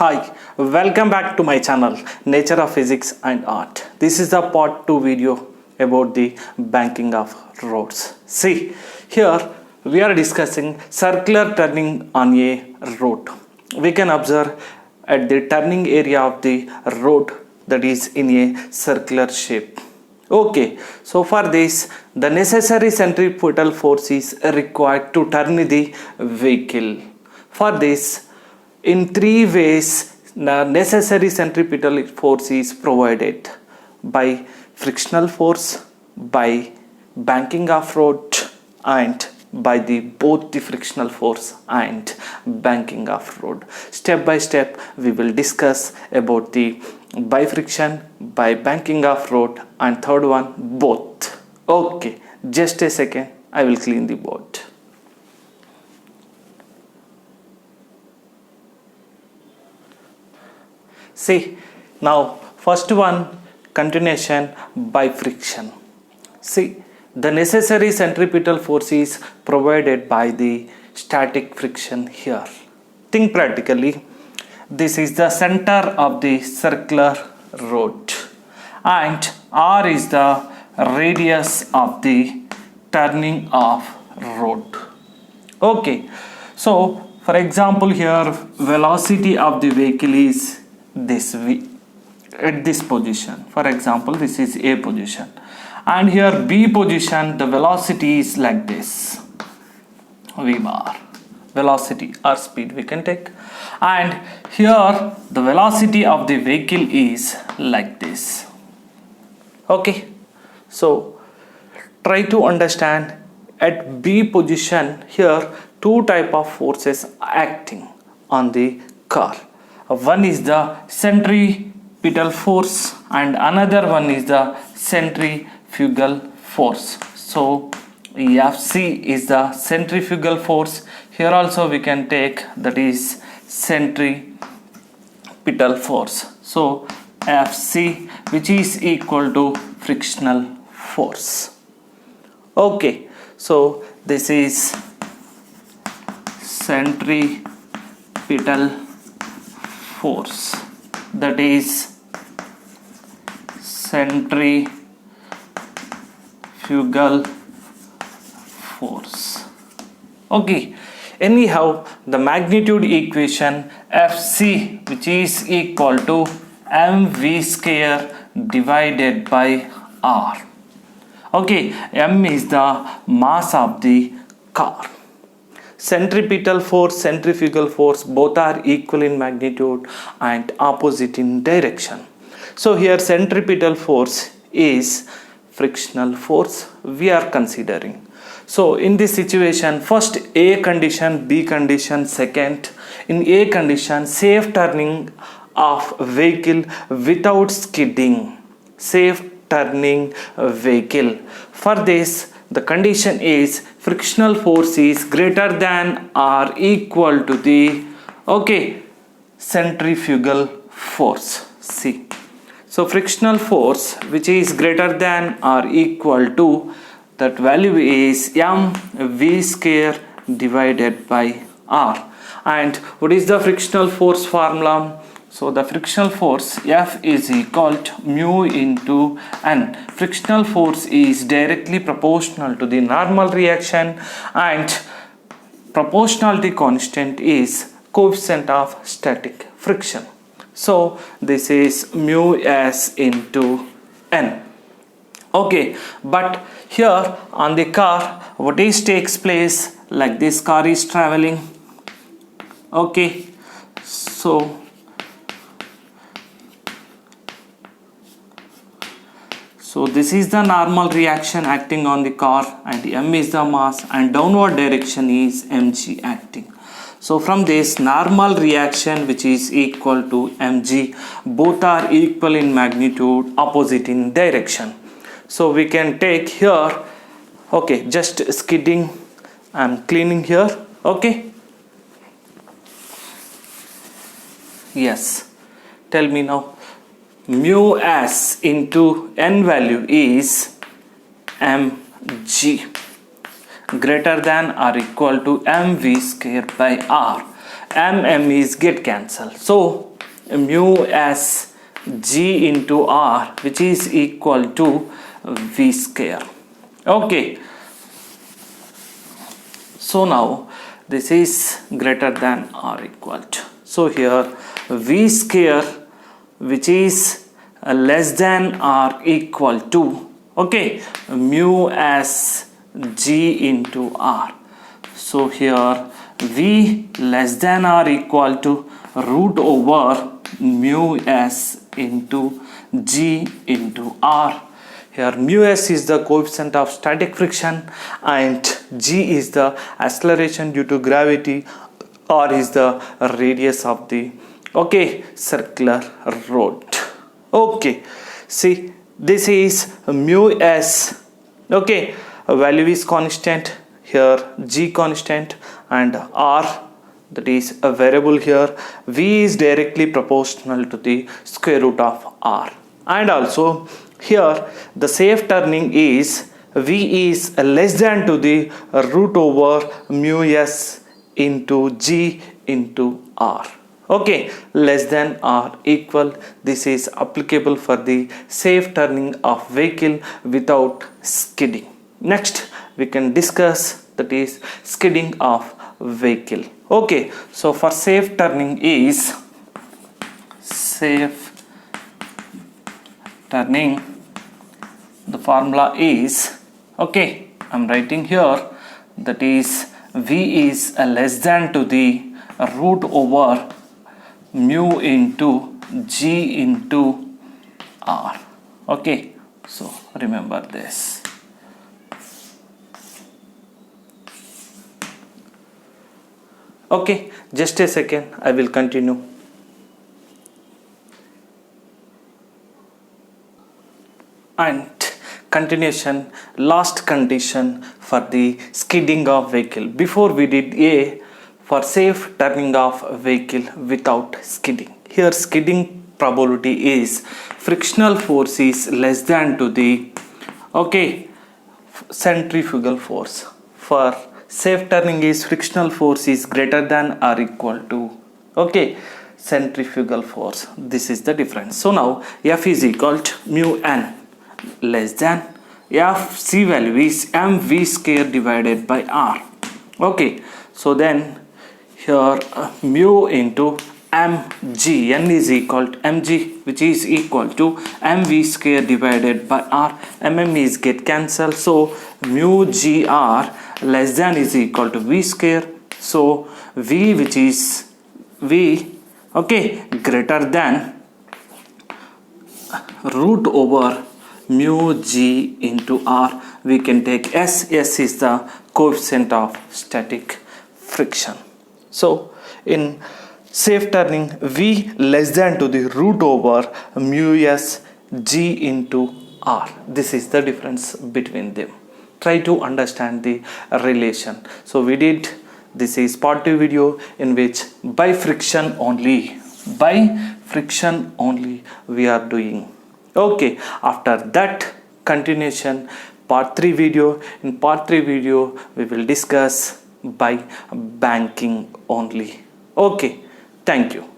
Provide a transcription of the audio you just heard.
Hi, welcome back to my channel Nature of Physics and Art. This is the part 2 video about the banking of roads. See, here we are discussing circular turning on a road. We can observe at the turning area of the road that is in a circular shape. Okay, so for this, the necessary centripetal force is required to turn the vehicle. For this, in three ways, the necessary centripetal force is provided: by frictional force, by banking of road, and by the both the frictional force and banking of road. Step by step, we will discuss about the by friction, by banking of road, and third one both. Okay, just a second, I will clean the board. See, now first one, continuation by friction. See, the necessary centripetal force is provided by the static friction here. Think practically. This is the center of the circular road and R is the radius of the turning of road. Okay, so for example here velocity of the vehicle is this v at this position. For example, this is A position, and here B position, the velocity is like this, v bar, velocity or speed we can take, and here the velocity of the vehicle is like this. Okay, so try to understand at B position here two type of forces acting on the car. One is the centripetal force and another one is the centrifugal force. So Fc is the centrifugal force. Here also we can take, that is centripetal force. So Fc, which is equal to frictional force. Okay, so this is centripetal force, that is centrifugal force. Okay, anyhow the magnitude equation Fc, which is equal to mv square divided by r. Okay, m is the mass of the car. Centripetal force, centrifugal force, both are equal in magnitude and opposite in direction. So here centripetal force is frictional force we are considering. So in this situation, first A condition, B condition, second. In A condition, safe turning of vehicle without skidding. Safe turning vehicle. For this, the condition is frictional force is greater than or equal to the centrifugal force. See, so frictional force which is greater than or equal to, that value is mv square divided by r. And what is the frictional force formula? So the frictional force F is equal to mu into N. Frictional force is directly proportional to the normal reaction and proportionality constant is coefficient of static friction. So this is mu S into N. Okay, but here on the car, what is takes place, like this car is traveling. Okay, so this is the normal reaction acting on the car and m is the mass and downward direction is mg acting. So from this normal reaction which is equal to mg, both are equal in magnitude, opposite in direction. So we can take here, okay, just skidding, I'm cleaning here, okay. Yes, tell me now. Mu s into n value is mg greater than or equal to mv square by r. M is get cancelled. So mu s g into r, which is equal to v square. Okay, so now this is greater than or equal to, so here v square which is less than or equal to, okay, mu s g into r. So here v less than or equal to root over mu s into g into r. Here mu s is the coefficient of static friction and g is the acceleration due to gravity, r is the radius of the, okay, circular road. Okay, see, this is mu s, okay, value is constant, here g constant, and r, that is a variable here, v is directly proportional to the square root of r. And also here the safe turning is v is less than to the root over mu s into g into r. Okay, less than or equal, this is applicable for the safe turning of vehicle without skidding. Next we can discuss, that is skidding of vehicle. Okay, so for safe turning is, safe turning, the formula is, okay, I'm writing here, that is v is less than to the root over mu into g into r. Okay, so remember this. Okay, just a second, I will continue. And continuation, last condition for the skidding of vehicle. Before we did A for safe turning of vehicle without skidding. Here skidding probability is frictional force is less than to the, okay, centrifugal force. For safe turning is frictional force is greater than or equal to, okay, centrifugal force. This is the difference. So now F is equal to mu n less than F c value is mv square divided by r. Okay, so then here mu into mg, n is equal to mg, which is equal to mv square divided by r. Mm is get cancelled, so mu gr less than is equal to v square. So v, which is v, okay, greater than root over mu g into r. We can take s. S is the coefficient of static friction. So in safe turning, v less than to the root over mu s g into r. This is the difference between them. Try to understand the relation. So we did, this is part 2 video in which by friction only we are doing. Okay, after that continuation, part 3 video. In part 3 video we will discuss by banking only. Okay, thank you.